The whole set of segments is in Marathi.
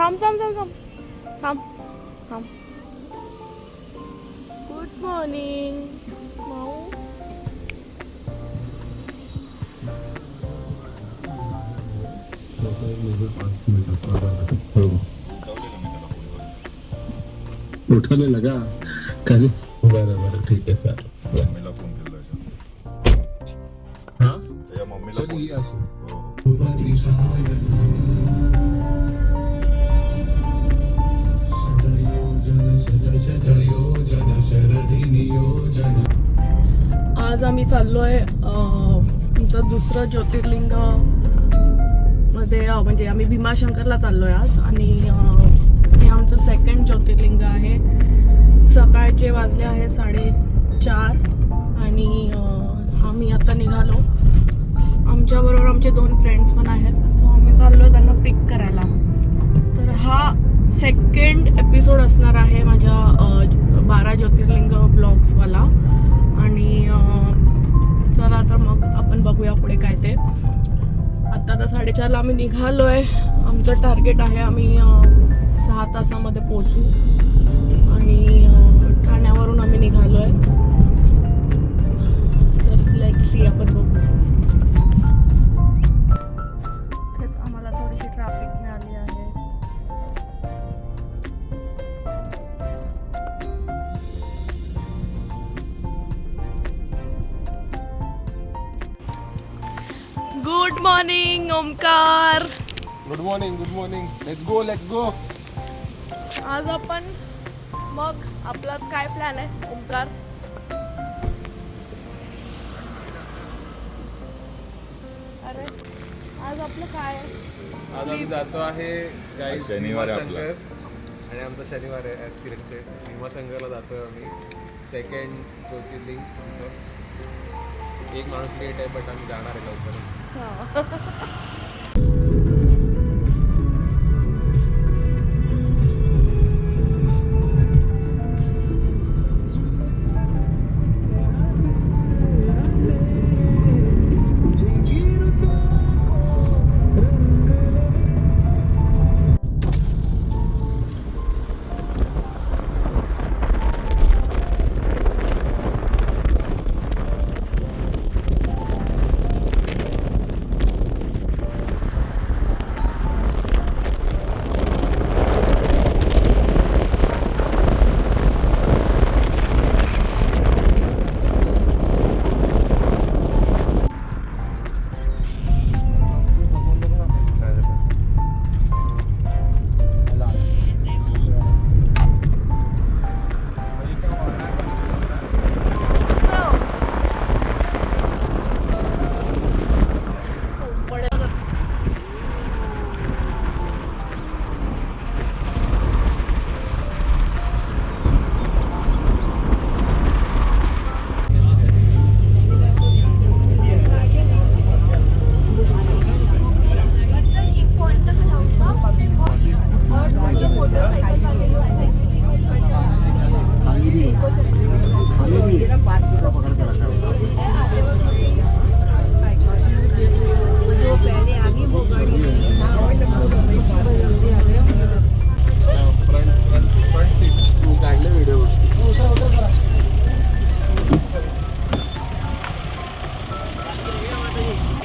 थांब थांब थांब थांब थांब थांब. गुड मॉर्निंग माऊ. उठाने लगा खाली. बरं ठीक आहे सर. मम्मीला फोन केला हा त्याच्या मम्मीला चल ये असं. आज आम्ही चाललोय आमचं दुसरं ज्योतिर्लिंग मध्ये म्हणजे आम्ही भीमाशंकरला चाललोय आज. आणि हे आमचं सेकंड ज्योतिर्लिंग आहे. सकाळचे वाजले आहे 4:30 आणि आम्ही आता निघालो. आमच्याबरोबर आमचे 2 फ्रेंड्स पण आहेत. सो आम्ही चाललोय त्यांना पिक करायला. तर हा सेकंड एपिसोड असणार आहे माझ्या 12 ज्योतिर्लिंग ब्लॉग्सवाला. आणि चला तर मग आपण बघूया पुढे काय ते. आता 4:30ला आम्ही निघालोय. आमचं टार्गेट आहे आम्ही 6 तासामध्ये पोहोचू. आणि ठाण्यावरून आम्ही निघालोय. तर लेट्स सी आपण बघू. तेच आम्हाला थोडीशी ट्रॅफिक मिळाली आहे. Good morning Omkar. Good morning. Let's go. आज आपण मग आपलाच काय प्लॅन आहे ओमकार? अरे आज आपलं काय आहे? आज आम्ही जातो आहे गाईस शनिवार आहे भीमाशंकर. आणि आमचा शनिवार आहे ॲज किरणचे. भीमाशंकरला जातो आहे आम्ही. सेकंड ज्योतिर्लिंग आमचं. एक माणूस लेट आहे बट आम्ही जाणार आहे लवकरच.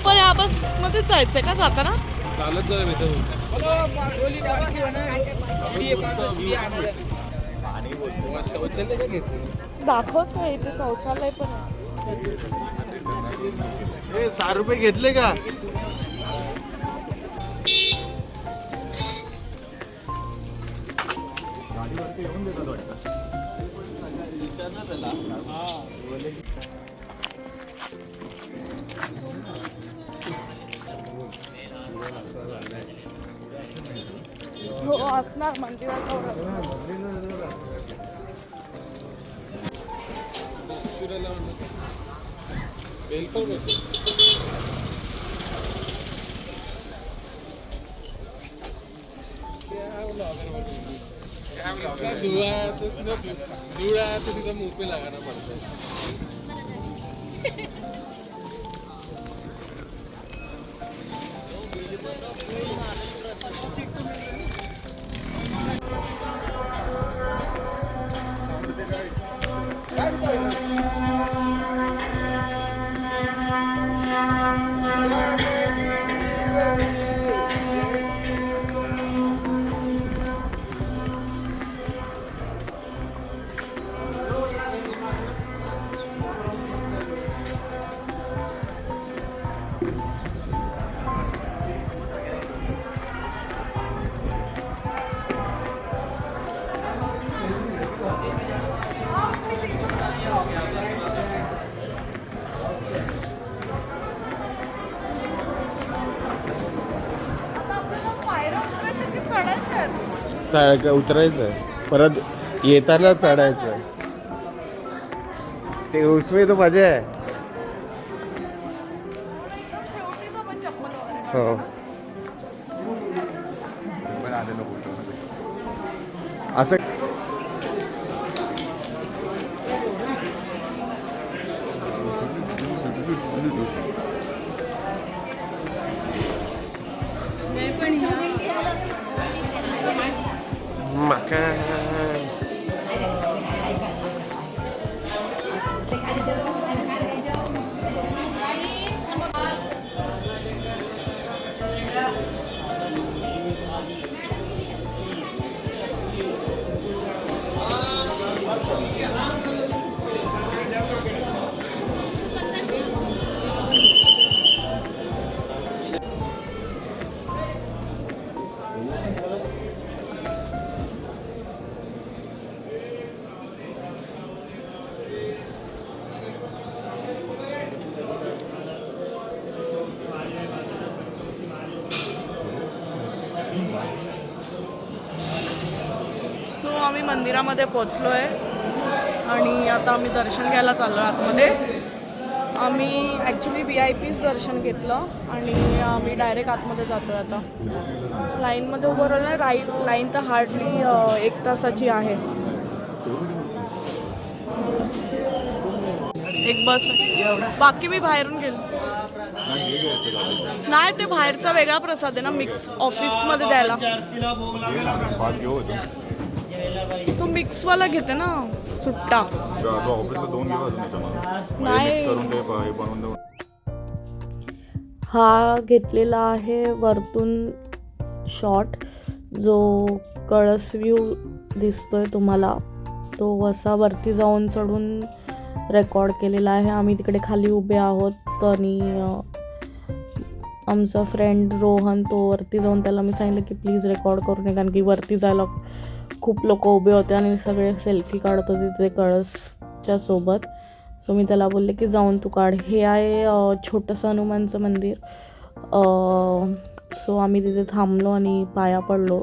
पण या बस मध्ये जायचंय का जाताना? चालत जाऊ मी शौचालय का घेतलं? दाखवत नाही इथे शौचालय पण आहे. 6 रुपये घेतले का? हो असणार मंदिराजवळ असणार. धुआ तो तिथं मुंह पे लगाना पड़ता है. उतरायचं परत येताना चढायचं. ते उसमे तो मजा आहे. हो असं सो आम्ही मंदिरामध्ये पोचलो आहे आणि आता आम्ही दर्शन घ्यायला चाललो आतमध्ये. आम्ही ॲक्च्युली VIP दर्शन घेतलं आणि आम्ही डायरेक्ट आतमध्ये जातो आहे आता. लाईनमध्ये उभं राहिलं लाईन तर हार्डली 1 तासाची आहे. एक बस आहे. बाकी मी बाहेरून गेलो नाही. ते बाहेरचा वेगळा प्रसाद आहे ना मिक्स ऑफिसमध्ये द्यायला. तो मिक्सवाला घेते ना सुट्टा. नाही हा घेतलेला आहे वरतून शॉट जो कळस व्ह्यू दिसतोय तुम्हाला तो असा वरती जाऊन चढून रेकॉर्ड केलेला आहे. आम्ही तिकडे खाली उभे आहोत आणि आमचा फ्रेंड रोहन तो वरती जाऊन त्याला मी सांगितलं की प्लीज रेकॉर्ड करू नये कारण की वरती जायला खूप लोक उभे होते आणि सगळे सेल्फी काढत होते तिथे कळसच्या सोबत. सो मी त्याला बोलले की जाऊन तू काढ. हे आहे छोटंसं हनुमानचं मंदिर. सो आम्ही तिथे थांबलो आणि पाया पडलो.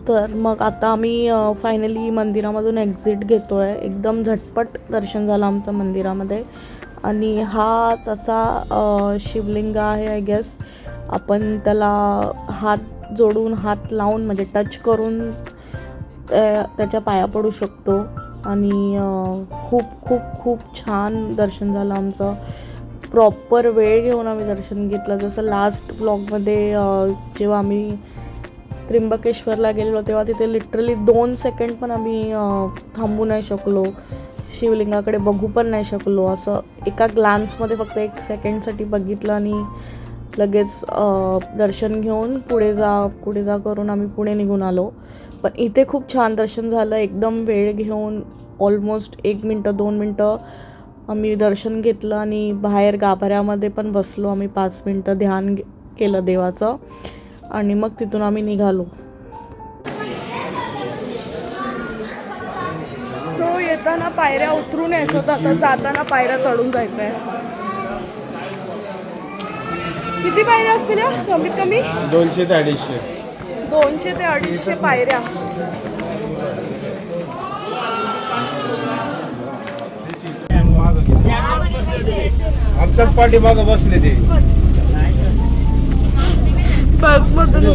तर मग आता आम्ही फायनली मंदिरामधून एक्झिट घेतो आहे. एकदम झटपट दर्शन झालं आमचं मंदिरामध्ये. आणि हाच असा शिवलिंग आहे आय गेस. आपण त्याला हात जोडून हात लावून म्हणजे टच करून त्याच्या पाया पडू शकतो. आणि खूप खूप खूप छान दर्शन झालं आमचं. प्रॉपर वेळ घेऊन आम्ही दर्शन घेतलं. जसं लास्ट ब्लॉगमध्ये जेव्हा आम्ही त्र्यंबकेश्वरला गेलेलो तेव्हा तिथे लिटरली 2 सेकंड पण आम्ही थांबू नाही शकलो. शिवलिंगाकडे बघू पण नाही शकलो. असं एका ग्लान्समध्ये फक्त 1 सेकंडसाठी बघितलं आणि लगेच दर्शन घेऊन पुढे जा करून आम्ही पुढे निघून आलो. पण इथे खूप छान दर्शन झालं. एकदम वेळ घेऊन ऑलमोस्ट 1 मिनटं 2 मिनटं आम्ही दर्शन घेतलं आणि बाहेर गाभाऱ्यामध्ये पण बसलो आम्ही 5 मिनटं ध्यान केलं देवाचं आणि मग तिथून आम्ही निघालो. सो येताना पायऱ्या उतरून यायचं होतं. आता जाताना पायऱ्या चढून जायचं आहे. किती पायऱ्या असतील या कमीत कमी? 200 ते 250. 200 ते 250 पायऱ्या. आमच्याच पाठीमागं बसले ते. बसमधून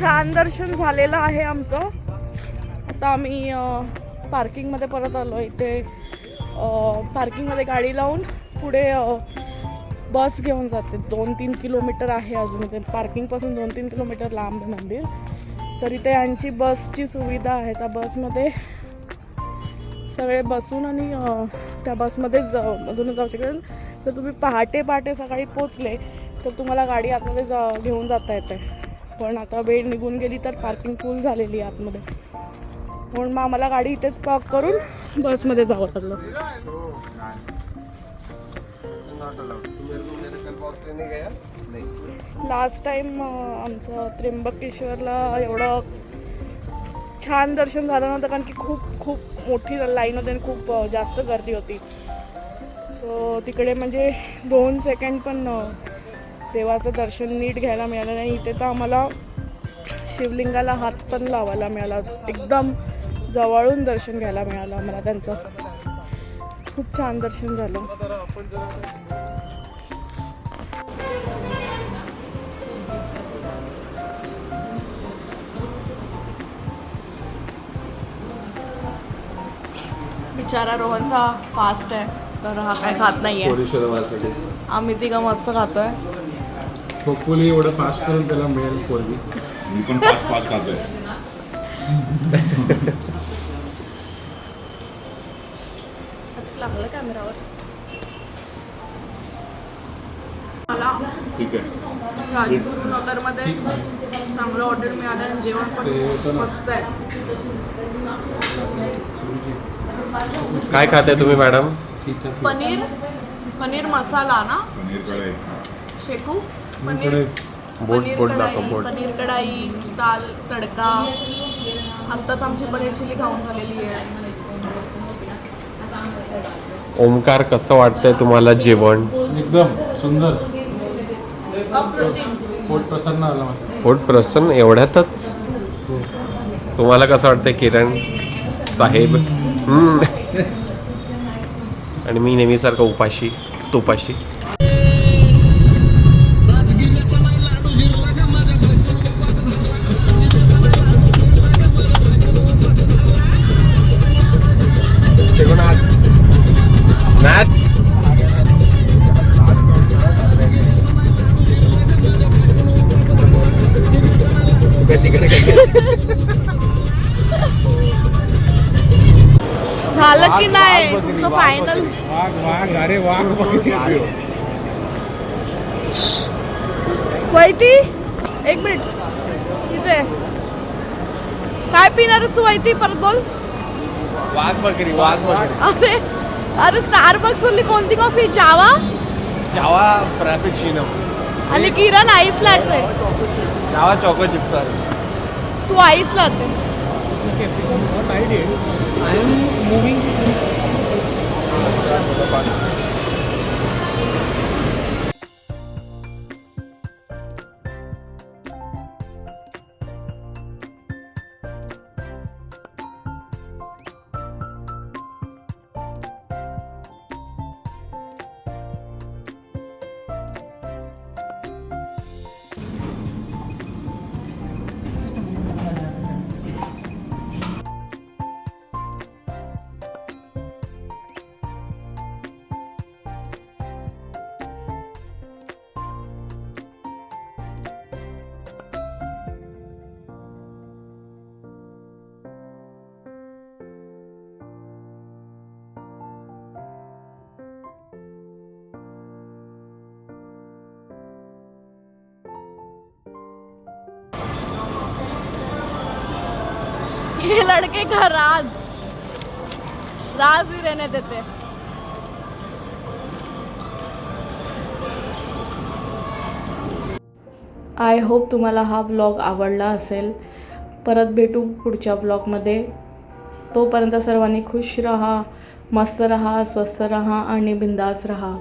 छान दर्शन झालेलं आहे आमचं. आता आम्ही पार्किंगमध्ये परत आलो. इथे पार्किंगमध्ये गाडी लावून पुढे बस घेऊन जाते. 2-3 किलोमीटर आहे अजून. ते पार्किंगपासून 2-3 किलोमीटर लांब आहे मंदिर. तर इथे यांची बसची सुविधा आहे. त्या बसमध्ये सगळे बसून आणि त्या बसमध्ये मधून जाऊ शकेल. जर तुम्ही पहाटे सकाळी पोचले तर तुम्हाला गाडी आतमध्ये घेऊन जाता येते. पण आता वेळ निघून गेली तर पार्किंग फुल झालेली आहे आतमध्ये. म्हणून मग आम्हाला गाडी इथेच पार्क करून बसमध्ये जावं लागलं. लास्ट टाइम आमचं त्र्यंबकेश्वरला एवढं छान दर्शन झालं नव्हतं, कारण की खूप मोठी लाईन होती आणि खूप जास्त गर्दी होती. सो तिकडे म्हणजे 2 सेकंड पण देवाचं दर्शन नीट घ्यायला मिळालं नाही. इथे तर आम्हाला शिवलिंगाला हात पण लावायला मिळाला. एकदम जवळून दर्शन घ्यायला मिळालं आम्हाला त्यांचं. खूप छान दर्शन झालं. बिचारा रोहनचा फास्ट आहे तर हा काय खात नाहीये. आम्ही तिघं मस्त खातोय. होपफुली एवढं फास्ट करून त्याला मिळेल पोरगी. मी पण पाच खातोय. लागलं कॅमेरावर. मला ठीक आहे. राजगुरुनगरमध्ये चांगलं हॉटेल मिळालं आणि जेवण पण मस्त आहे. काय खाते तुम्ही मॅडम? पनीर मसाला ना, पनीर कढई. शेकू पनीर, बोट पनीर बोट कढाई, दाखव बोट. पनीर कढाई, दाल तडका. आत्ताच आमची पनीर चिली खाऊन झालेली आहे. ओमकार, कसं वाटतंय तुम्हाला जेवण? एकदम सुंदर. अप्रतिम. पोट प्रसन्न आलं माझं. पोट प्रसन्न एवढ्यातच? तुम्हाला कसं वाटतंय किरण साहेब? आणि मी नेहमीसारखं उपाशी तुपाशी. नाच झालं की नाही तुमचं फायनल? वाघ अरे वाघ. वैती एक मिनिट इथे काय पिणारच तू? वैती परत बोल. वाघ बकरी. अरे स्टारबक्स मधली कोणती कॉफी? जावा फ्रॅपेचिनो. आणि किरण आईस लॅटे. जावा चॉको चिप्स. तू आईस लॅटे. ये लड़के का राज ही रहने देते. आय होप तुम्हाला हा व्लॉग आवडला असेल. परत भेटू पुढच्या व्लॉगमध्ये. तोपर्यंत सर्वांनी खुश राहा, मस्त राहा, स्वस्थ राहा आणि बिंदास राहा.